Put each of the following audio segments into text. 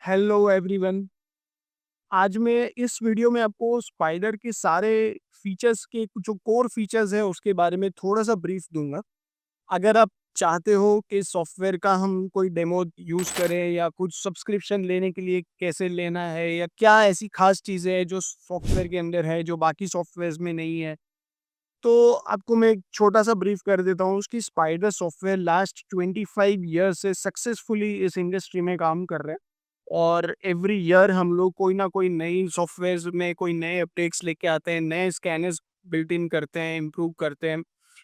Hello everyone. आज मैं इस वीडियो में आपको स्पाइडर के सारे फीचर्स के जो कोर फीचर्स हैं उसके बारे में थोड़ा सा ब्रीफ दूंगा। अगर आप चाहते हो कि सॉफ्टवेयर का हम कोई डेमो यूज़ करें या कुछ सब्सक्रिप्शन लेने के लिए कैसे लेना है या क्या ऐसी खास चीज़ें हैं जो सॉफ्टवेयर के अंदर है जो बाकी सॉफ्टवेयर्स में नहीं है, तो आपको मैं एक छोटा सा ब्रीफ कर देता हूँ। उसकी स्पाइडर सॉफ्टवेयर लास्ट 25 ईयर से सक्सेसफुली इस इंडस्ट्री में काम कर रहे हैं और एवरी ईयर हम लोग कोई ना कोई नई सॉफ्टवेयर्स में कोई नए अपडेट्स लेके आते हैं, नए स्कैनर्स बिल्ट इन करते हैं, इम्प्रूव करते हैं।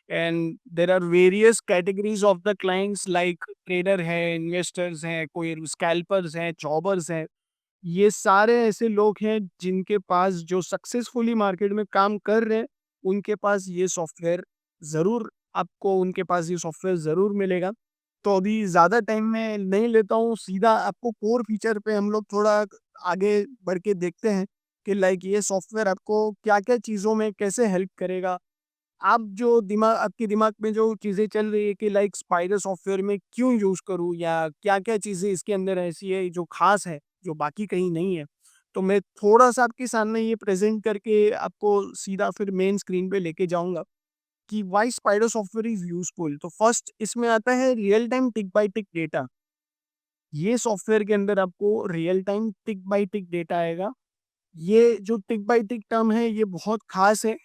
And there are various categories of the clients like trader है, इन्वेस्टर्स हैं, कोई स्कैल्पर्स हैं, जॉबर्स हैं। ये सारे ऐसे लोग हैं जिनके पास जो सक्सेसफुली मार्केट में काम कर रहे हैं, उनके पास ये सॉफ्टवेयर ज़रूर आपको उनके पास ये सॉफ्टवेयर ज़रूर मिलेगा। तो अभी ज़्यादा टाइम मैं नहीं लेता हूँ, सीधा आपको कोर फीचर पे हम लोग थोड़ा आगे बढ़ के देखते हैं कि लाइक ये सॉफ्टवेयर आपको क्या-क्या चीज़ों में कैसे हेल्प करेगा। आप जो दिमाग आपके दिमाग में जो चीज़ें चल रही है कि लाइक स्पाइडर सॉफ्टवेयर में क्यों यूज़ करूँ या क्या-क्या चीज़ें इसके अंदर ऐसी है जो ख़ास है, जो बाकी कहीं नहीं है। तो मैं थोड़ा-सा आपके सामने ये प्रेज़ेंट करके आपको सीधा फिर मेन स्क्रीन पे लेके जाऊँगा कि why spider software is useful. तो फर्स्ट इसमें आता है रियल टाइम टिक बाय टिक डेटा। ये सॉफ्टवेयर के अंदर आपको रियल टाइम टिक बाय टिक डेटा आएगा। ये जो टिक बाय टिक टर्म है ये बहुत ख़ास है,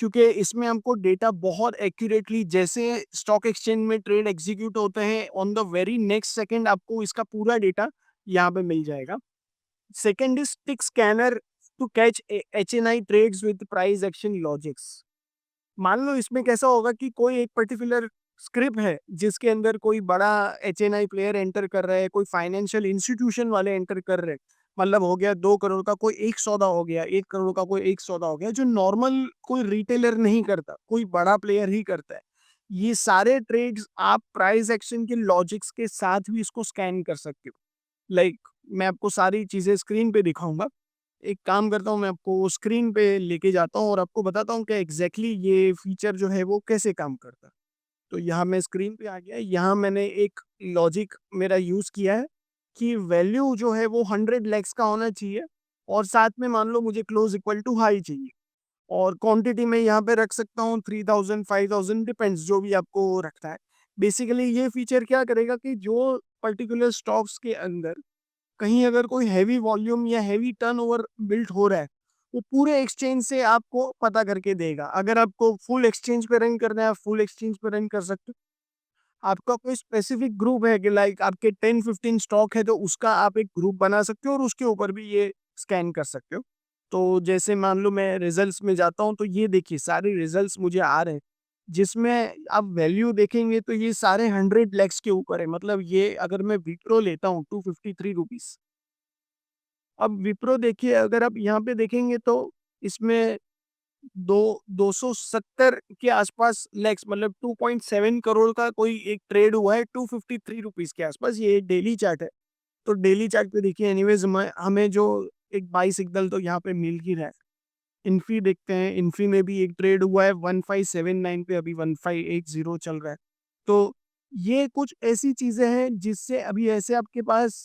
क्योंकि इसमें हमको डेटा बहुत एक्यूरेटली जैसे स्टॉक एक्सचेंज में ट्रेड एग्जीक्यूट होते हैं on the very next second आपको इसका पूरा डेटा यहाँ पे मिल जाएगा। Second is tick scanner to catch HNI trades with price action logics. मान लो इसमें कैसा होगा कि कोई एक पर्टिकुलर स्क्रिप्ट है जिसके अंदर कोई बड़ा एचएनआई प्लेयर एंटर कर रहा है, कोई फाइनेंशियल इंस्टीट्यूशन वाले एंटर कर रहे हैं। मतलब हो गया 2 करोड़ का कोई एक सौदा हो गया, 1 करोड़ का कोई एक सौदा हो गया, जो नॉर्मल कोई रिटेलर नहीं करता, कोई बड़ा प्लेयर ही करता है। ये सारे ट्रेड्स आप प्राइस एक्शन के लॉजिक्स के साथ भी इसको स्कैन कर सकते हो। लाइक मैं आपको सारी चीज़ें स्क्रीन पे दिखाऊंगा। एक काम करता हूँ, मैं आपको स्क्रीन पे लेके जाता हूँ और आपको बताता हूँ कि एग्जैक्टली ये फीचर जो है वो कैसे काम करता है। तो यहाँ मैं स्क्रीन पे आ गया, यहाँ मैंने एक लॉजिक मेरा यूज़ किया है कि वैल्यू जो है वो 100 लैक्स का होना चाहिए और साथ में मान लो मुझे क्लोज इक्वल टू हाई चाहिए और क्वांटिटी में यहाँ पे रख सकता हूँ 3000 5000 डिपेंड्स जो भी आपको रखता है। बेसिकली ये फीचर क्या करेगा कि जो पर्टिकुलर स्टॉक्स के अंदर कहीं अगर कोई हैवी वॉल्यूम या हैवी टर्नओवर बिल्ट हो रहा है, वो पूरे एक्सचेंज से आपको पता करके देगा। अगर आपको फुल एक्सचेंज पे रन करना है, आप फुल एक्सचेंज पे रन कर सकते हो। आपका कोई स्पेसिफिक ग्रुप है कि लाइक आपके 10-15 स्टॉक है, तो उसका आप एक ग्रुप बना सकते हो और उसके ऊपर भी ये स्कैन कर सकते हो। तो जैसे मान लो मैं रिजल्ट्स में जाता हूँ, तो ये देखिए सारे रिजल्ट्स मुझे आ रहे हैं, जिसमें आप वैल्यू देखेंगे तो ये सारे 100 लैक्स के ऊपर है। मतलब ये अगर मैं विप्रो लेता हूँ 253 रुपीज़। अब विप्रो देखिए, अगर आप यहाँ पे देखेंगे तो इसमें दो 270 के आसपास लैक्स, मतलब 2.7 करोड़ का कोई एक ट्रेड हुआ है 253 रुपीस के आसपास। ये डेली चार्ट है। तो डेली चार्ट पे देखिए एनीवेज हमें जो एक बाई सिग्नल तो यहाँ पे मिल ही रहा है। इन्फी देखते हैं, इन्फी में भी एक ट्रेड हुआ है 1579 पे, अभी 1580 चल रहा है। तो ये कुछ ऐसी चीजें हैं जिससे अभी ऐसे आपके पास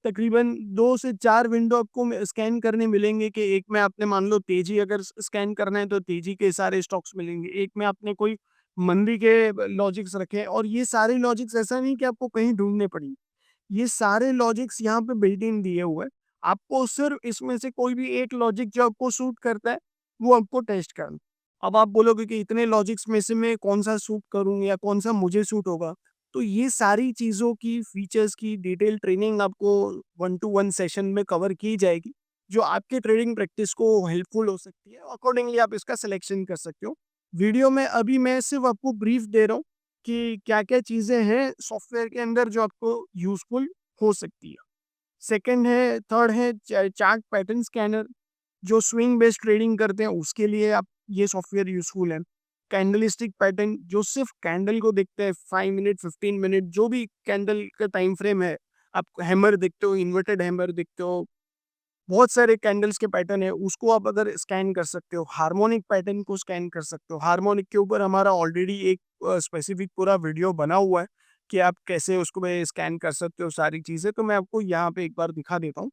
तकरीबन 2 से 4 विंडो आपको स्कैन करने मिलेंगे कि एक में आपने मान लो तेजी अगर स्कैन करना है तो तेजी के सारे स्टॉक्स मिलेंगे, एक में आपने कोई मंदी के लॉजिक्स रखे, और ये सारे लॉजिक्स ऐसा नहीं कि आपको कहीं ढूंढने पड़ेंगे। ये सारे लॉजिक्स यहाँ पे बिल्ट इन दिए हुए हैं। आपको सिर्फ इसमें से कोई भी एक लॉजिक जो आपको सूट करता है, वो आपको टेस्ट करना। अब आप बोलोगे कि इतने लॉजिक्स में से मैं कौन-सा सूट करूँ या कौन-सा मुझे सूट होगा। तो ये सारी चीज़ों की फीचर्स की डिटेल ट्रेनिंग आपको 1 टू 1 सेशन में कवर की जाएगी, जो आपके ट्रेडिंग प्रैक्टिस को हेल्पफुल हो सकती है। अकॉर्डिंगली आप इसका सिलेक्शन कर सकते हो। वीडियो में अभी मैं सिर्फ आपको ब्रीफ दे रहा हूँ कि क्या-क्या चीज़ें हैं सॉफ्टवेयर के अंदर जो आपको यूज़फुल हो सकती है। सेकंड है थर्ड है चार्ट पैटर्न स्कैनर, जो स्विंग बेस्ड ट्रेडिंग करते हैं उसके लिए आप ये सॉफ्टवेयर यूज़फुल है। कैंडलस्टिक पैटर्न जो सिर्फ कैंडल को देखते हैं, 5 मिनट 15 मिनट जो भी कैंडल का टाइम फ्रेम है, आप हैमर देखते हो, इन्वर्टेड हैमर देखते हो, बहुत सारे कैंडल्स के पैटर्न है, उसको आप अगर स्कैन कर सकते हो। हार्मोनिक पैटर्न को स्कैन कर सकते हो। हार्मोनिक के ऊपर हमारा ऑलरेडी एक स्पेसिफिक पूरा वीडियो बना हुआ है कि आप कैसे उसको में स्कैन कर सकते हो सारी चीज़ें। तो मैं आपको यहाँ पे एक बार दिखा देता हूँ।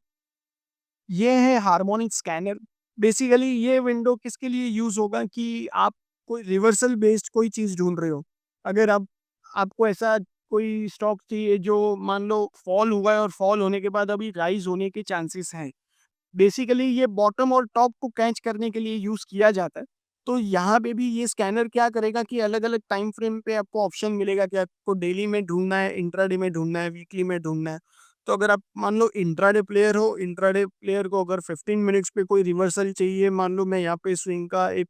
ये है हार्मोनिक स्कैनर। बेसिकली ये विंडो किसके लिए यूज़ होगा कि आप कोई रिवर्सल बेस्ड कोई चीज़ ढूँढ रहे हो। अगर आप आपको ऐसा कोई स्टॉक चाहिए जो मान लो फॉल हुआ है और फॉल होने के बाद अभी राइज़ होने के चांसेस हैं। बेसिकली ये बॉटम और टॉप को कैच करने के लिए यूज़ किया जाता है। तो यहाँ पे भी ये स्कैनर क्या करेगा कि अलग-अलग टाइम फ्रेम पे आपको ऑप्शन मिलेगा कि आपको डेली में ढूँढना है, इंट्राडे में ढूँढना है, वीकली में ढूँढना है। तो अगर आप मान लो इंट्राडे प्लेयर हो, इंट्राडे प्लेयर को अगर 15 मिनट्स पे कोई रिवर्सल चाहिए, मान लो मैं यहाँ पे स्विंग का एक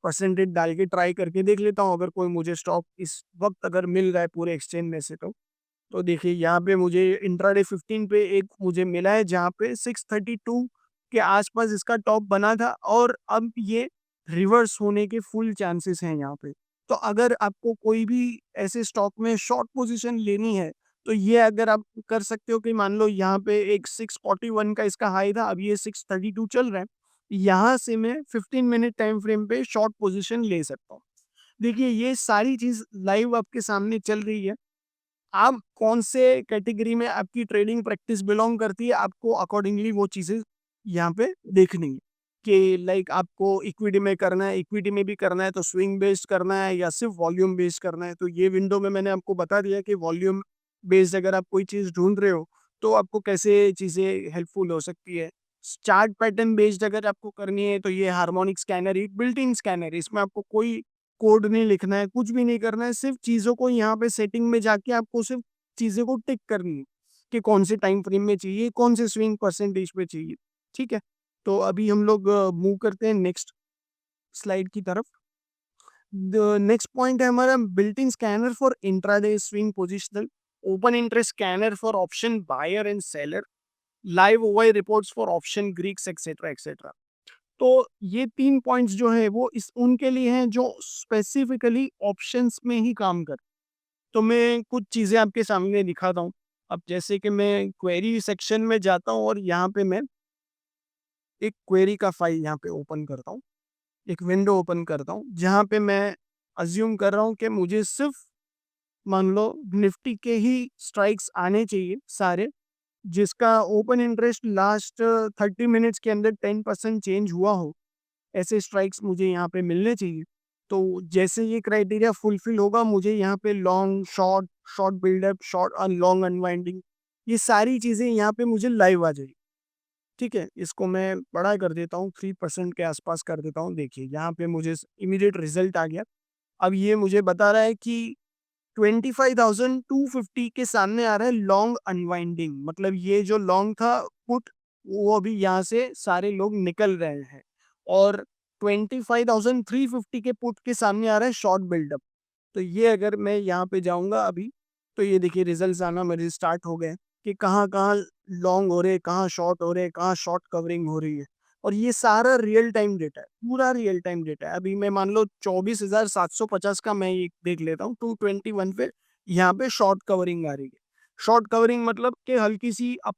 परसेंटेज डाल के ट्राई करके देख लेता हूँ, अगर कोई मुझे स्टॉक इस वक़्त अगर मिल रहा है पूरे एक्सचेंज में से तो देखिए यहाँ पे मुझे इंट्राडे 15 पे एक मुझे मिला है जहाँ पे 632 के आसपास इसका टॉप बना था और अब ये रिवर्स होने के फुल चांसेस हैं यहाँ पे। तो अगर आपको कोई भी ऐसे स्टॉक में शॉर्ट पोजीशन लेनी है, तो ये अगर आप कर सकते हो कि मान लो यहाँ पे एक 641 का इसका हाई था, अब ये 632 चल रहा है। यहाँ से मैं 15 मिनट टाइम फ्रेम पे शॉर्ट पोजीशन ले सकता हूँ। देखिए ये सारी चीज़ लाइव आपके सामने चल रही है। आप कौन से कैटेगरी में आपकी ट्रेडिंग प्रैक्टिस बिलोंग करती है, आपको अकॉर्डिंगली वो चीज़ें यहाँ पे देखनी है कि लाइक आपको इक्विटी में करना है, इक्विटी में भी करना है तो स्विंग बेस्ड करना है या सिर्फ वॉल्यूम बेस्ड करना है। तो ये विंडो में मैंने आपको बता दिया कि वॉल्यूम बेस्ड अगर आप कोई चीज़ ढूंढ रहे हो तो आपको कैसे चीज़ें हेल्पफुल हो सकती है। चार्ट पैटर्न बेस्ड अगर आपको करनी है तो ये हार्मोनिक स्कैनर एक बिल्ट इन स्कैनर है, इसमें आपको कोई कोड नहीं लिखना है, कुछ भी नहीं करना है, सिर्फ़ चीज़ों को यहाँ पे सेटिंग में जाके आपको सिर्फ़ चीज़ों को टिक करनी है, कि कौन से टाइम फ्रेम में चाहिए, कौन से स्विंग परसेंटेज पे चाहिए, ठीक है? तो अभी हम लोग मूव करते हैं नेक्स्ट स्लाइड की तरफ। द नेक्स्ट पॉइंट है हमारा built in scanner for intraday swing positional, open interest scanner for option buyer and seller, live OI reports for option Greeks etcetera, etcetera. तो ये 3 पॉइंट्स जो हैं वो इस उनके लिए हैं जो स्पेसिफिकली ऑप्शंस में ही काम कर। तो मैं कुछ चीज़ें आपके सामने दिखाता हूँ। अब जैसे कि मैं क्वेरी सेक्शन में जाता हूँ और यहाँ पे मैं एक क्वेरी का फाइल यहाँ पे ओपन करता हूँ। एक विंडो ओपन करता हूँ, जहाँ पे मैं अज़्यूम कर रहा हूँ कि मुझे सिर्फ़ मान लो निफ्टी के ही स्ट्राइक्स आने चाहिए सारे, जिसका ओपन इंटरेस्ट लास्ट 30 मिनट्स के अंदर 10% चेंज हुआ हो। ऐसे स्ट्राइक्स मुझे यहाँ पे मिलने चाहिए। तो जैसे ये क्राइटेरिया फुलफिल होगा मुझे यहाँ पे long, short, short buildup, short long unwinding ये सारी चीज़ें यहाँ पे मुझे लाइव आ जाएगी। ठीक है? इसको मैं बड़ा कर देता हूँ 3% के आसपास कर देता हूँ। देखिए यहाँ पे मुझे इमीडिएट रिज़ल्ट आ गया। अब ये मुझे बता रहा है कि 25,250 के सामने आ रहा है लॉन्ग अनवाइंडिंग, मतलब ये जो लॉन्ग था पुट वो अभी यहाँ से सारे लोग निकल रहे हैं और 25,350 के पुट के सामने आ रहा है शॉर्ट बिल्डअप। तो ये अगर मैं यहाँ पे जाऊँगा अभी तो ये देखिए रिजल्ट्स आना मेरे स्टार्ट हो गए कि कहाँ-कहाँ लॉन्ग हो रहे हैं, कहाँ शॉर्ट हो रहे हैं, कहाँ शॉर्ट कवरिंग हो रही है। और ये सारा रियल टाइम डेटा है, पूरा रियल टाइम डेटा है। अभी मैं मान लो 24,750 का मैं ये देख लेता हूँ 221 पे यहाँ पे शॉर्ट कवरिंग आ रही है। शॉर्ट कवरिंग मतलब कि हल्की-सी अप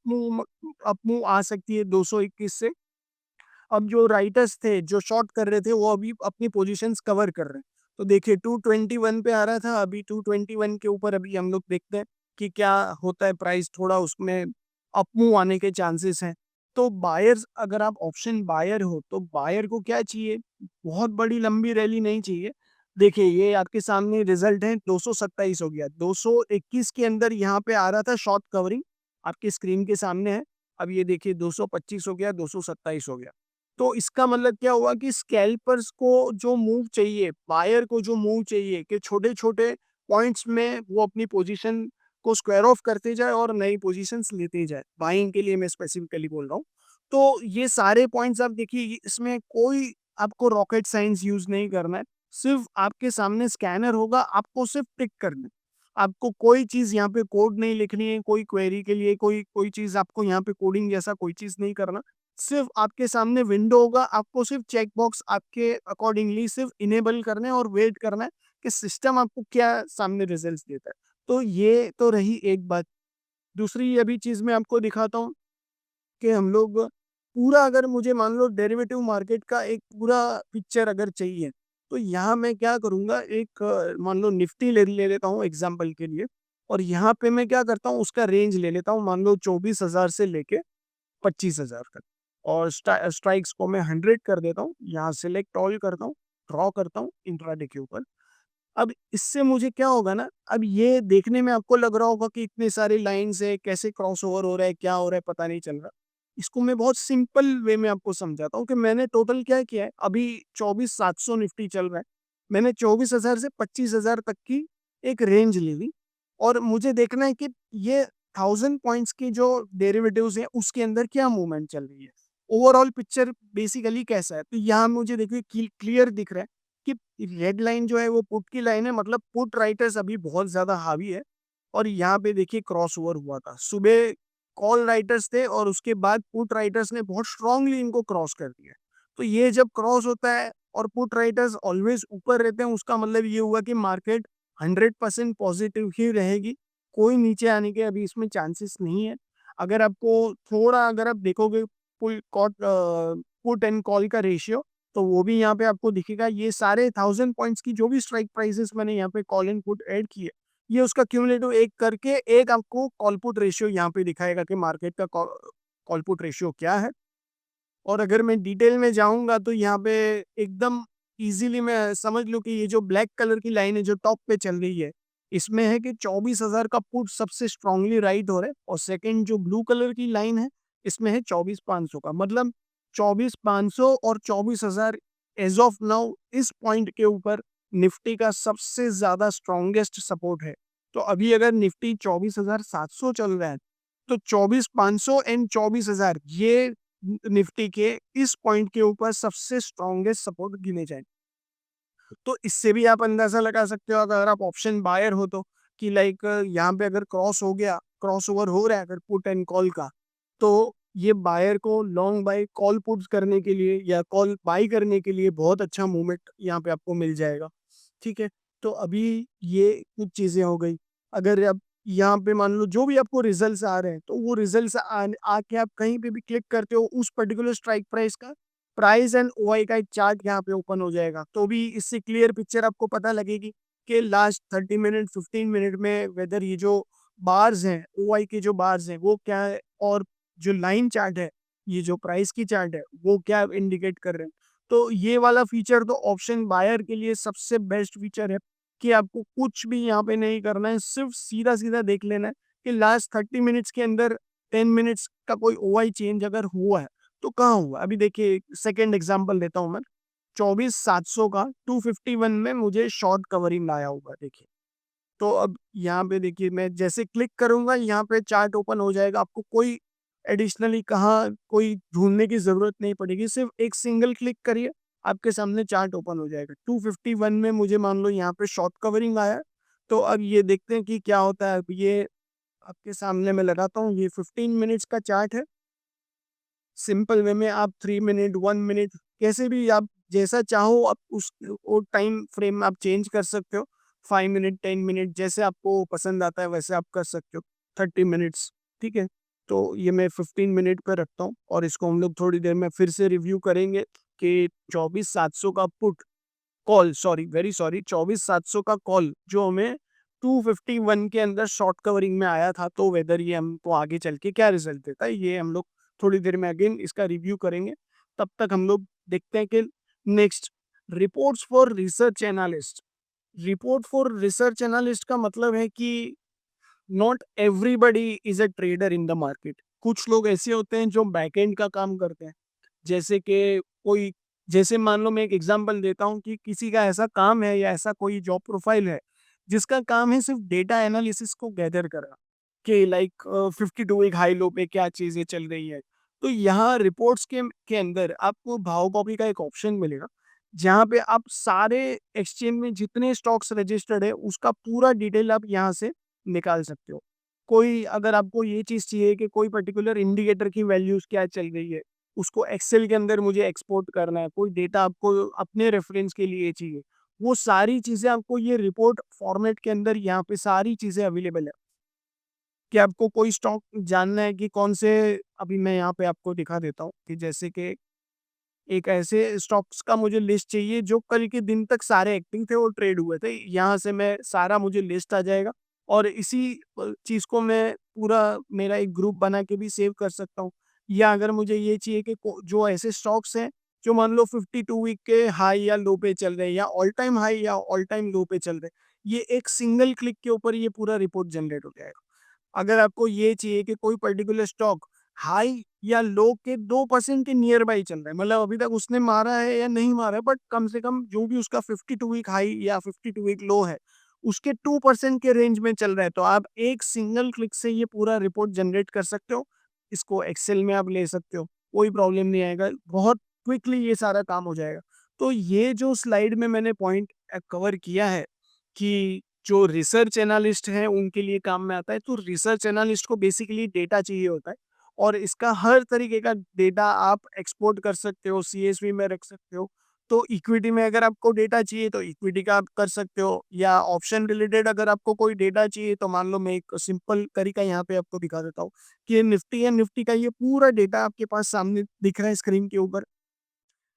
मूव आ सकती है 221 से। अब जो राइटर्स थे, जो शॉर्ट कर रहे थे, वो अभी अपनी पोज़ीशंस कवर कर रहे हैं। तो देखिए 221 पे आ रहा था, अभी 221 के ऊपर अभी हम लोग देखते हैं कि क्या होता है प्राइस थोड़ा उसमें अप मूव आने के चांसेस हैं। तो बायर्स अगर आप ऑप्शन बायर हो, तो बायर को क्या चाहिए? बहुत बड़ी लंबी रैली नहीं चाहिए। देखिए ये आपके सामने रिज़ल्ट है 227 हो गया, 221 के अंदर यहाँ पे आ रहा था शॉर्ट कवरिंग, आपकी स्क्रीन के सामने है। अब ये देखिए 225 हो गया, 227 हो गया। तो इसका मतलब क्या हुआ कि स्कैल्पर्स को जो मूव चाहिए, बायर को जो मूव चाहिए कि छोटे-छोटे पॉइंट्स में वो अपनी पोजीशन को स्क्वायर ऑफ करते जाए और नई पोजीशंस लेते जाए। बाइंग के लिए मैं स्पेसिफिकली बोल रहा हूँ। तो ये सारे पॉइंट्स आप देखिए इसमें कोई आपको रॉकेट साइंस यूज़ नहीं करना है। सिर्फ़ आपके सामने स्कैनर होगा, आपको सिर्फ़ टिक करना है। आपको कोई चीज़ यहाँ पे कोड नहीं लिखनी है, कोई क्वेरी के लिए कोई कोई चीज़ आपको यहाँ पे कोडिंग जैसा कोई चीज़ नहीं करना। सिर्फ़ आपके सामने विंडो होगा, आपको सिर्फ़ चेक बॉक्स आपके अकॉर्डिंगली सिर्फ़ इनेबल करना है और वेट करना है कि सिस्टम आपको क्या सामने रिज़ल्ट्स देता है। तो ये तो रही एक बात। दूसरी ये भी चीज़ मैं आपको दिखाता हूँ कि हम लोग पूरा अगर मुझे मान लो डेरिवेटिव मार्केट का एक पूरा पिक्चर अगर चाहिए, तो यहाँ मैं क्या करूँगा एक मान लो निफ्टी ले ले लेता हूँ एग्ज़ाम्पल के लिए। और यहाँ पे मैं क्या करता हूँ, उसका रेंज ले लेता हूँ, मान लो 24,000 से लेके 25,000 तक, और स्ट्राइक्स को मैं 100 कर देता हूँ, यहाँ सेलेक्ट ऑल करता हूँ, ड्रॉ करता हूँ इंट्राडे के ऊपर। अब इससे मुझे क्या होगा ना, अब ये देखने में आपको लग रहा होगा कि इतने सारे लाइन्स है, कैसे क्रॉसओवर हो रहा है, क्या हो रहा है, पता नहीं चल रहा। इसको मैं बहुत सिंपल वे में आपको समझाता हूँ कि मैंने टोटल क्या किया है, अभी 24,700 निफ्टी चल रहा है। मैंने 24,000 से 25,000 तक की एक रेंज ले ली, और मुझे देखना है कि ये 1000 पॉइंट्स की जो डेरिवेटिव्स हैं, उसके अंदर क्या मूवमेंट चल रही है। ओवरऑल पिक्चर बेसिकली कैसा है, तो यहाँ मुझे देखिए क्लियर दिख रहा है कि रेड लाइन जो है वो पुट की लाइन है, मतलब पुट राइटर्स अभी बहुत ज्यादा हावी है। और यहाँ पे देखिए क्रॉस ओवर हुआ था सुबह, कॉल राइटर्स थे और उसके बाद पुट राइटर्स ने बहुत स्ट्रांगली इनको क्रॉस कर दिया। तो ये जब क्रॉस होता है और पुट राइटर्स ऑलवेज ऊपर रहते हैं, उसका मतलब ये हुआ कि मार्केट 100% पॉजिटिव ही रहेगी, कोई नीचे आने के अभी इसमें चांसेस नहीं है। अगर आपको थोड़ा, अगर आप देखोगे पुट एंड कॉल का रेशियो, तो वो भी यहाँ पे आपको दिखेगा। ये सारे 1000 पॉइंट्स की जो भी स्ट्राइक प्राइसेस मैंने यहाँ पे कॉल एंड पुट ऐड किए, ये उसका क्यूमुलेटिव एक करके एक आपको कॉल पुट रेशियो यहाँ पे दिखाएगा कि मार्केट का कॉल पुट रेशियो क्या है। और अगर मैं डिटेल में जाऊंगा तो यहाँ पे एकदम इजीली मैं समझ लूँ कि ये जो ब्लैक कलर की लाइन है जो टॉप पे चल रही है, इसमें है कि 24,000 का पुट सबसे स्ट्रांगली राइट हो रहा है, और सेकंड जो ब्लू कलर की लाइन है, इसमें है 24,500 का, मतलब 24,500 और 24,000 एज ऑफ नाउ इस पॉइंट के ऊपर निफ्टी का सबसे ज्यादा स्ट्रॉन्गेस्ट सपोर्ट है। तो अभी अगर निफ्टी 24,700 चल रहा है, तो 24,500 एंड 24,000 ये निफ्टी के इस पॉइंट के ऊपर सबसे स्ट्रॉन्गेस्ट सपोर्ट गिने जाए। तो इससे भी आप अंदाजा लगा सकते हो, अगर आप ऑप्शन बायर हो तो, कि लाइक यहाँ पे अगर क्रॉस हो गया, क्रॉस ओवर हो रहा है अगर पुट एंड कॉल का, तो ये बायर को लॉन्ग बाय कॉल पुट्स करने के लिए या कॉल बाई करने के लिए बहुत अच्छा मूवमेंट यहाँ पे आपको मिल जाएगा। ठीक है, तो अभी ये कुछ चीजें हो गई। अगर आप यहाँ पे मान लो जो भी आपको रिजल्ट्स आ रहे हैं, तो वो रिजल्ट्स आके आप कहीं पे भी क्लिक करते हो, उस पर्टिकुलर स्ट्राइक प्राइस का प्राइस एंड ओआई का एक चार्ट यहाँ पे ओपन हो जाएगा, तो भी इससे क्लियर पिक्चर आपको पता लगेगी कि लास्ट 30 मिनट 15 मिनट में वेदर ये जो बार्स हैं, ओआई के जो बार्स हैं वो क्या है, और जो लाइन चार्ट है, ये जो प्राइस की चार्ट है, वो क्या इंडिकेट कर रहे हैं। तो ये वाला फीचर तो ऑप्शन बायर के लिए सबसे बेस्ट फीचर है, कि आपको कुछ भी यहाँ पे नहीं करना है, सिर्फ सीधा सीधा देख लेना है कि लास्ट 30 मिनट्स के अंदर 10 मिनट्स का कोई ओआई चेंज अगर हुआ है तो कहाँ हुआ। अभी देखिए सेकेंड एग्जांपल लेता हूँ मैं, 24,700 का 251 में मुझे शॉर्ट कवरिंग आया हुआ है, देखिए। तो अब यहाँ पे देखिए मैं जैसे क्लिक करूंगा, यहाँ पे चार्ट ओपन हो जाएगा, आपको कोई एडिशनली कहाँ कोई ढूंढने की जरूरत नहीं पड़ेगी, सिर्फ एक सिंगल क्लिक करिए, आपके सामने चार्ट ओपन हो जाएगा। 251 में मुझे मान लो यहाँ पे शॉर्ट कवरिंग आया है, तो अब ये देखते हैं कि क्या होता है। अब ये आपके सामने मैं लगाता हूँ, ये 15 मिनट्स का चार्ट है। सिंपल वे में आप 3 मिनट 1 मिनट कैसे भी आप जैसा चाहो आप उस वो टाइम फ्रेम में आप चेंज कर सकते हो। 5 मिनट 10 मिनट जैसे आपको पसंद आता है वैसे आप कर सकते हो। 30 मिनट्स, ठीक है। तो ये मैं 15 मिनट पर रखता हूँ, और इसको हम लोग थोड़ी देर में फिर से रिव्यू करेंगे कि 24,700 का put call, sorry very sorry, 24,700 का कॉल जो हमें 251 के अंदर शॉर्ट कवरिंग में आया था, तो वेदर ये हमको आगे चल के क्या रिजल्ट देता है, ये हम लोग थोड़ी देर में अगेन इसका रिव्यू करेंगे। तब तक हम लोग देखते हैं कि next, reports for research analyst. Report for research analyst का मतलब है कि not everybody is a trader in the market. कुछ लोग ऐसे होते हैं जो बैकएंड का काम करते हैं, जैसे कि कोई, जैसे मान लो मैं एक एग्जांपल देता हूँ कि किसी का ऐसा काम है या ऐसा कोई जॉब प्रोफाइल है जिसका काम है सिर्फ डेटा एनालिसिस को गैदर करना, कि लाइक 52 वीक हाई लो पे क्या चीजें चल रही है। तो यहाँ रिपोर्ट्स के अंदर आपको भाव कॉपी का एक ऑप्शन मिलेगा, जहाँ पे आप सारे एक्सचेंज में जितने स्टॉक्स रजिस्टर्ड है उसका पूरा डिटेल आप यहाँ से निकाल सकते हो। कोई अगर आपको ये चीज़ चाहिए कि कोई पर्टिकुलर इंडिकेटर की वैल्यूज क्या चल रही है, उसको एक्सेल के अंदर मुझे एक्सपोर्ट करना है, कोई डेटा आपको अपने रेफरेंस के लिए चाहिए, वो सारी चीज़ें आपको ये रिपोर्ट फॉर्मेट के अंदर यहाँ पे सारी चीज़ें अवेलेबल है। कि आपको कोई स्टॉक जानना है कि कौन से, अभी मैं यहाँ पे आपको दिखा देता हूँ कि जैसे कि एक ऐसे स्टॉक्स का मुझे लिस्ट चाहिए जो कल के दिन तक सारे एक्टिव थे और ट्रेड हुए थे, यहाँ से मैं सारा मुझे लिस्ट आ जाएगा। और इसी चीज़ को मैं पूरा मेरा एक ग्रुप बना के भी सेव कर सकता हूँ। या अगर मुझे ये चाहिए कि जो ऐसे स्टॉक्स हैं जो मान लो 52 वीक के हाई या लो पे चल रहे हैं या ऑल टाइम हाई या ऑल टाइम लो पे चल रहे हैं, ये एक सिंगल क्लिक के ऊपर ये पूरा रिपोर्ट जनरेट हो जाएगा। अगर आपको ये चाहिए कि कोई पर्टिकुलर स्टॉक हाई या लो के 2% के नियर बाई चल रहा है, मतलब अभी तक उसने मारा है या नहीं मारा है, बट कम से कम जो भी उसका 52 वीक हाई या 52 वीक लो है, उसके 2% के रेंज में चल रहा है, तो आप एक सिंगल क्लिक से ये पूरा रिपोर्ट जनरेट कर सकते हो। इसको एक्सेल में आप ले सकते हो, कोई प्रॉब्लम नहीं आएगा, बहुत क्विकली ये सारा काम हो जाएगा। तो ये जो स्लाइड में मैंने पॉइंट कवर किया है कि जो रिसर्च एनालिस्ट हैं उनके लिए काम में आता है, तो रिसर्च एनालिस्ट को बेसिकली डेटा चाहिए होता है और इसका हर तरीके का डेटा आप एक्सपोर्ट कर सकते हो, सीएसवी में रख सकते हो। तो इक्विटी में अगर आपको डेटा चाहिए तो इक्विटी का आप कर सकते हो, या ऑप्शन रिलेटेड अगर आपको कोई डेटा चाहिए तो मान लो मैं एक सिंपल तरीका यहाँ पे आपको दिखा देता हूँ कि निफ्टी है, निफ्टी का ये पूरा डेटा आपके पास सामने दिख रहा है स्क्रीन के ऊपर,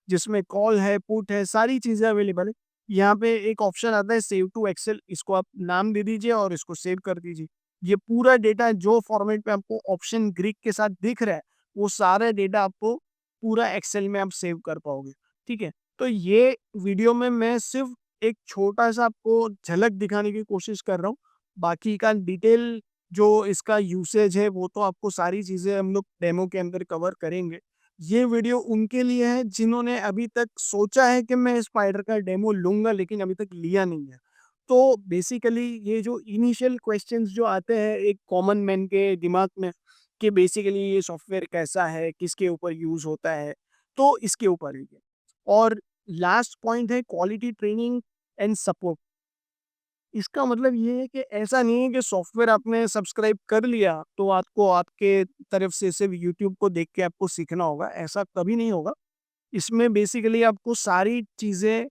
जिसमें कॉल है, पुट है, सारी चीज़ें अवेलेबल है। यहाँ पे एक ऑप्शन आता है सेव टू एक्सेल, इसको आप नाम दे दीजिए और इसको सेव कर दीजिए। ये पूरा डेटा जो फॉर्मेट में आपको ऑप्शन ग्रीक के साथ दिख रहा है, वो सारा डेटा आपको पूरा एक्सेल में आप सेव कर पाओगे। ठीक है? तो ये वीडियो में मैं सिर्फ़ एक छोटा-सा आपको झलक दिखाने की कोशिश कर रहा हूँ। बाकी का डिटेल जो इसका यूसेज है, वो तो आपको सारी चीज़ें हम लोग डेमो के अंदर कवर करेंगे। ये वीडियो उनके लिए है जिन्होंने अभी तक सोचा है कि मैं स्पाइडर का डेमो लूँगा लेकिन अभी तक लिया नहीं है। तो बेसिकली ये जो इनिशियल क्वेश्चंस जो आते हैं एक कॉमन मैन के दिमाग में कि बेसिकली ये सॉफ्टवेयर कैसा है, किसके ऊपर यूज़ होता है, तो इसके ऊपर ही है। और लास्ट पॉइंट है क्वालिटी ट्रेनिंग एंड सपोर्ट। इसका मतलब ये है कि ऐसा नहीं है कि सॉफ्टवेयर आपने सब्सक्राइब कर लिया तो आपको आपके तरफ से सिर्फ यूट्यूब को देख के आपको सीखना होगा, ऐसा कभी नहीं होगा। इसमें बेसिकली आपको सारी चीज़ें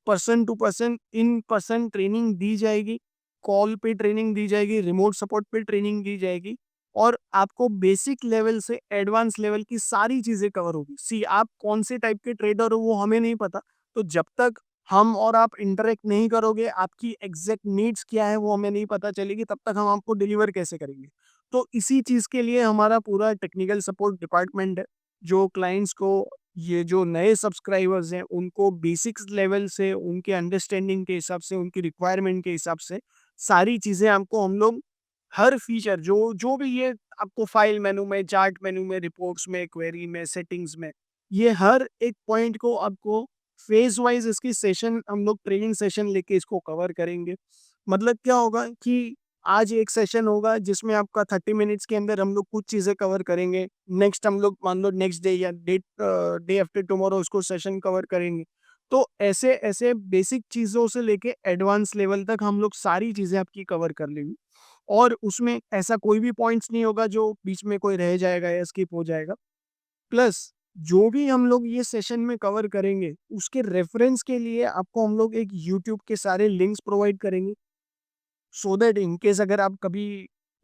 person to person, in person training दी जाएगी, कॉल पे ट्रेनिंग दी जाएगी, रिमोट सपोर्ट पे ट्रेनिंग दी जाएगी और आपको बेसिक लेवल से एडवांस लेवल की सारी चीज़ें कवर होगी। सी आप कौन से टाइप के ट्रेडर हो वो हमें नहीं पता, तो जब तक हम और आप इंटरैक्ट नहीं करोगे, आपकी एग्ज़ैक्ट नीड्स क्या है वो हमें नहीं पता चलेगी, तब तक हम आपको डिलीवर कैसे करेंगे? तो इसी चीज़ के लिए हमारा पूरा टेक्निकल सपोर्ट डिपार्टमेंट है, जो क्लाइंट्स को ये जो नए सब्सक्राइबर्स हैं उनको बेसिक्स लेवल से उनके अंडरस्टैंडिंग के हिसाब से उनकी रिक्वायरमेंट के हिसाब से सारी चीज़ें आपको हम लोग हर फीचर जो जो भी ये आपको फाइल मेनू में, चार्ट मेनू में, रिपोर्ट्स में, क्वेरी में, सेटिंग्स में, ये हर एक पॉइंट को आपको फेज वाइज इसकी सेशन हम लोग ट्रेनिंग सेशन लेके इसको कवर करेंगे। मतलब क्या होगा कि आज एक सेशन होगा जिसमें आपका 30 मिनट्स के अंदर हम लोग कुछ चीज़ें कवर करेंगे। नेक्स्ट हम लोग मान लो नेक्स्ट डे या डे आफ्टर टुमारो उसको सेशन कवर करेंगे। तो ऐसे-ऐसे बेसिक चीज़ों से लेके एडवांस लेवल तक हम लोग सारी चीज़ें आपकी कवर कर लेंगे। और उसमें ऐसा कोई भी पॉइंट्स नहीं होगा जो बीच में कोई रह जाएगा या स्किप हो जाएगा। प्लस जो भी हम लोग ये सेशन में कवर करेंगे, उसके रेफरेंस के लिए आपको हम लोग एक यूट्यूब के सारे लिंक्स प्रोवाइड करेंगे। सो दैट इन केस अगर आप कभी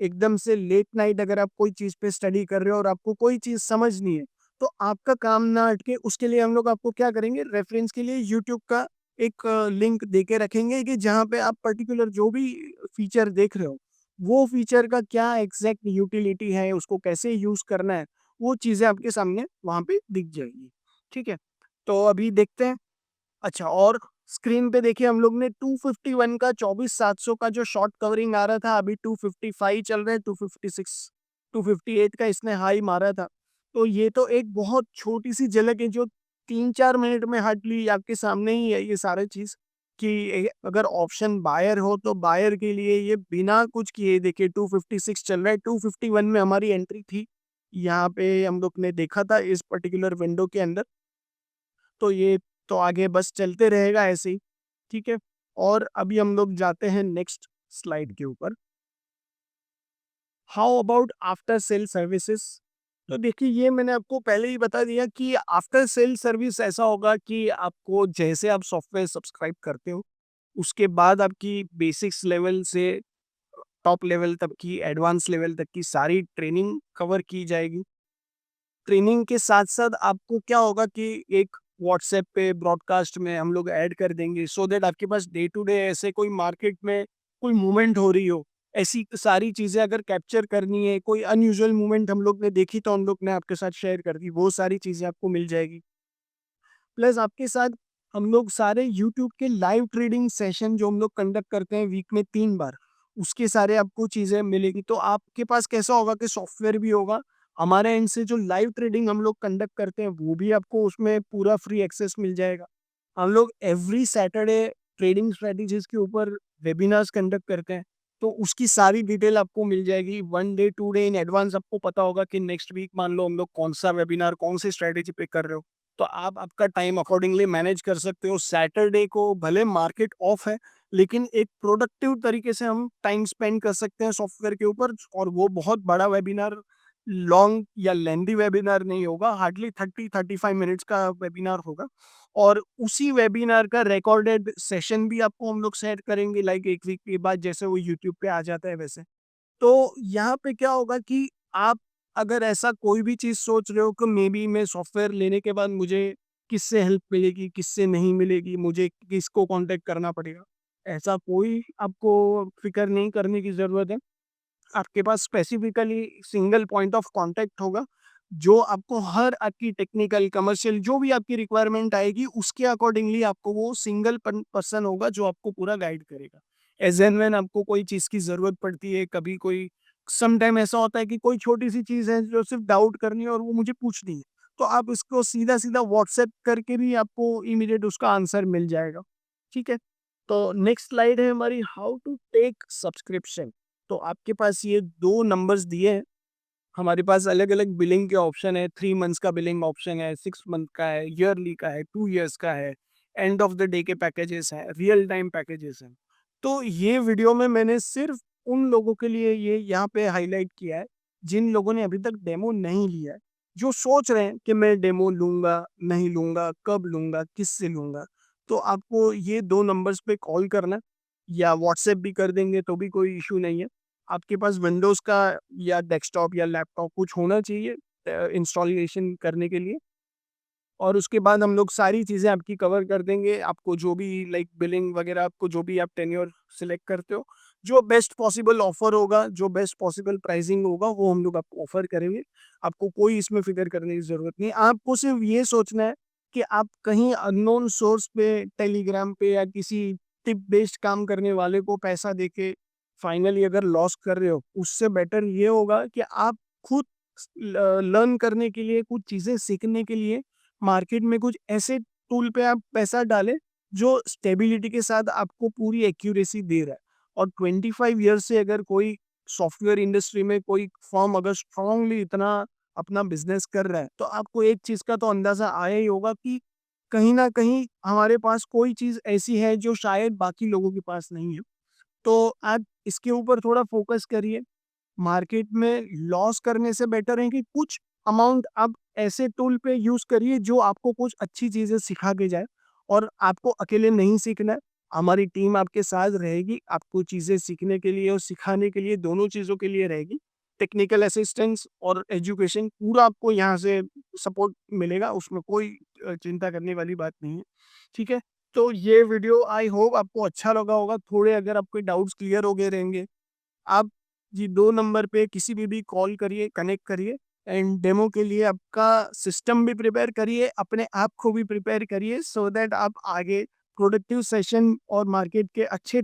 एकदम से लेट नाइट अगर आप कोई चीज़ पे स्टडी कर रहे हो और आपको कोई चीज़ समझ नहीं है, तो आपका काम ना अटके उसके लिए हम लोग आपको क्या करेंगे रेफरेंस के लिए यूट्यूब का एक लिंक दे के रखेंगे कि जहाँ पे आप पर्टिकुलर जो भी फीचर देख रहे हो, वो फीचर का क्या एग्ज़ैक्ट यूटिलिटी है, उसको कैसे यूज़ करना है, वो चीज़ें आपके सामने वहाँ पे दिख जाएगी। ठीक है? तो अभी देखते हैं। अच्छा और स्क्रीन पे देखिए हम लोग ने 251 का 24,700 का जो शॉर्ट कवरिंग आ रहा था अभी 255 चल रहा है, 256 258 का इसने हाई मारा था। तो ये तो एक बहुत छोटी सी झलक है जो 3-4 मिनट में हार्डली आपके सामने ही है ये सारी चीज़ कि अगर ऑप्शन बायर हो तो बायर के लिए ये बिना कुछ किए देखिए 256 चल रहा है, 251 में हमारी एंट्री थी। यहाँ पे हम लोग ने देखा था इस पर्टिकुलर विंडो के अंदर। तो ये तो आगे बस चलते रहेगा ऐसे ही, ठीक है? और अभी हम लोग जाते हैं नेक्स्ट स्लाइड के ऊपर। How about after sale services? तो देखिए ये मैंने आपको पहले ही बता दिया कि आफ्टर सेल सर्विस ऐसा होगा कि आपको जैसे आप सॉफ्टवेयर सब्सक्राइब करते हो, उसके बाद आपकी बेसिक्स लेवल से टॉप लेवल तक की, एडवांस लेवल तक की सारी ट्रेनिंग कवर की जाएगी। ट्रेनिंग के साथ-साथ आपको क्या होगा कि एक व्हाट्सएप पे ब्रॉडकास्ट में हम लोग ऐड कर देंगे सो दैट आपके पास डे टू डे ऐसे कोई मार्केट में कोई मूवमेंट हो रही हो, ऐसी सारी चीज़ें अगर कैप्चर करनी है, कोई अनयूजुअल मूवमेंट हम लोग ने देखी तो हम लोग ने आपके साथ शेयर कर दी, वो सारी चीज़ें आपको मिल जाएगी। प्लस आपके साथ हम लोग सारे यूट्यूब के लाइव ट्रेडिंग सेशन जो हम लोग कंडक्ट करते हैं वीक में 3 बार, उसके सारे आपको चीज़ें मिलेगी। तो आपके पास कैसा होगा कि सॉफ्टवेयर भी होगा, हमारे एंड से जो लाइव ट्रेडिंग हम लोग कंडक्ट करते हैं वो भी आपको उसमें पूरा फ्री एक्सेस मिल जाएगा। हम लोग एवरी सैटरडे ट्रेडिंग स्ट्रेटजीज़ के ऊपर वेबिनार्स कंडक्ट करते हैं, तो उसकी सारी डिटेल आपको मिल जाएगी। 1 डे, 2 डे इन एडवांस आपको पता होगा कि नेक्स्ट वीक मान लो हम लोग कौन-सा वेबिनार, कौन-सी स्ट्रैटेजी पे कर रहे हो। तो आप आपका टाइम अकॉर्डिंगली मैनेज कर सकते हो। सैटरडे को भले मार्केट ऑफ है, लेकिन एक प्रोडक्टिव तरीके से हम टाइम स्पेंड कर सकते हैं सॉफ्टवेयर के ऊपर, और वो बहुत बड़ा वेबिनार, लॉन्ग या लेंदी वेबिनार नहीं होगा, हार्डली 30-35 मिनट्स का वेबिनार होगा। और उसी वेबिनार का रिकॉर्डेड सेशन भी आपको हम लोग शेयर करेंगे, लाइक 1 वीक के बाद जैसे वो यूट्यूब पे आ जाता है वैसे। तो यहाँ पे क्या होगा कि आप अगर ऐसा कोई भी चीज़ सोच रहे हो कि मे बी मैं सॉफ्टवेयर लेने के बाद मुझे किससे हेल्प मिलेगी, किससे नहीं मिलेगी, मुझे किसको कॉन्टैक्ट करना पड़ेगा, ऐसा कोई आपको फ़िक्र नहीं करने की ज़रूरत है। आपके पास specifically single point of contact होगा, जो आपको हर आपकी टेक्निकल, कमर्शियल जो भी आपकी रिक्वायरमेंट आएगी, उसके अकॉर्डिंगली आपको वो सिंगल पर्सन होगा जो आपको पूरा गाइड करेगा। एज़ एंड व्हेन आपको कोई चीज़ की ज़रूरत पड़ती है, कभी कोई सम टाइम ऐसा होता है कि कोई छोटी-सी चीज़ है जो सिर्फ़ डाउट करनी है और वो मुझे पूछनी है, तो आप उसको सीधा-सीधा व्हाट्सएप करके भी आपको इमीडिएट उसका आंसर मिल जाएगा। ठीक है? तो नेक्स्ट स्लाइड है हमारी, हाउ टू टेक सब्सक्रिप्शन। तो आपके पास ये 2 नंबर्स दिए हैं। हमारे पास अलग-अलग बिलिंग के ऑप्शन है, 3 मंथ्स का बिलिंग ऑप्शन है, 6 मंथ का है, ईयरली का है, 2 इयर्स का है, एंड ऑफ द डे के पैकेजेस हैं, रियल टाइम पैकेजेस हैं। तो ये वीडियो में मैंने सिर्फ़ उन लोगों के लिए ये यहाँ पे हाइलाइट किया है, जिन लोगों ने अभी तक डेमो नहीं लिया है, जो सोच रहे हैं कि मैं डेमो लूँगा, नहीं लूँगा, कब लूँगा, किससे लूँगा। तो आपको ये 2 नंबर्स पे कॉल करना है, या व्हाट्सएप भी कर देंगे तो भी कोई इश्यू नहीं है। आपके पास विंडोज़ का या डेस्कटॉप या लैपटॉप कुछ होना चाहिए इंस्टॉलेशन करने के लिए, और उसके बाद हम लोग सारी चीज़ें आपकी कवर कर देंगे। आपको जो भी लाइक बिलिंग वगैरह, आपको जो भी आप टेन्योर सिलेक्ट करते हो, जो बेस्ट पॉसिबल ऑफ़र होगा, जो बेस्ट पॉसिबल प्राइसिंग होगा, वो हम लोग आपको ऑफ़र करेंगे। आपको कोई इसमें फ़िक्र करने की ज़रूरत नहीं है। आपको सिर्फ़ ये सोचना है कि आप कहीं अननोन सोर्स पे, टेलीग्राम पे या किसी टिप बेस्ड काम करने वाले को पैसा देके फाइनली अगर लॉस कर रहे हो, उससे बेटर ये होगा कि आप खुद लर्न करने के लिए, कुछ चीज़ें सीखने के लिए मार्केट में कुछ ऐसे टूल पे आप पैसा डालें, जो स्टेबिलिटी के साथ आपको पूरी एक्यूरेसी दे रहा है। और 25 ईयर्स से अगर कोई सॉफ्टवेयर इंडस्ट्री में कोई फर्म अगर स्ट्रांगली इतना अपना बिज़नेस कर रहा है, तो आपको एक चीज़ का तो अंदाज़ा आया ही होगा कि कहीं न कहीं हमारे पास कोई चीज़ ऐसी है जो शायद बाकी लोगों के पास नहीं है। तो आप इसके ऊपर थोड़ा फ़ोकस करिए। मार्केट में लॉस करने से बेटर है कि कुछ अमाउंट आप ऐसे टूल पे यूज़ करिए जो आपको कुछ अच्छी चीज़ें सिखा के जाए, और आपको अकेले नहीं सीखना है, हमारी टीम आपके साथ रहेगी, आपको चीज़ें सीखने के लिए और सिखाने के लिए, दोनों चीज़ों के लिए रहेगी। टेक्निकल असिस्टेंस और एजुकेशन पूरा आपको यहाँ से सपोर्ट मिलेगा, उसमें कोई चिंता करने वाली बात नहीं है। ठीक है? तो ये वीडियो आई होप आपको अच्छा लगा होगा, थोड़े अगर आपके डाउट्स क्लियर हो गए रहेंगे, आप जी 2 नंबर पे किसी भी कॉल करिए, कनेक्ट करिए, एंड डेमो के लिए आपका सिस्टम भी प्रिपेयर करिए, अपने आप को भी प्रिपेयर करिए, सो दैट आप आगे प्रोडक्टिव सेशन और मार्केट के अच्छे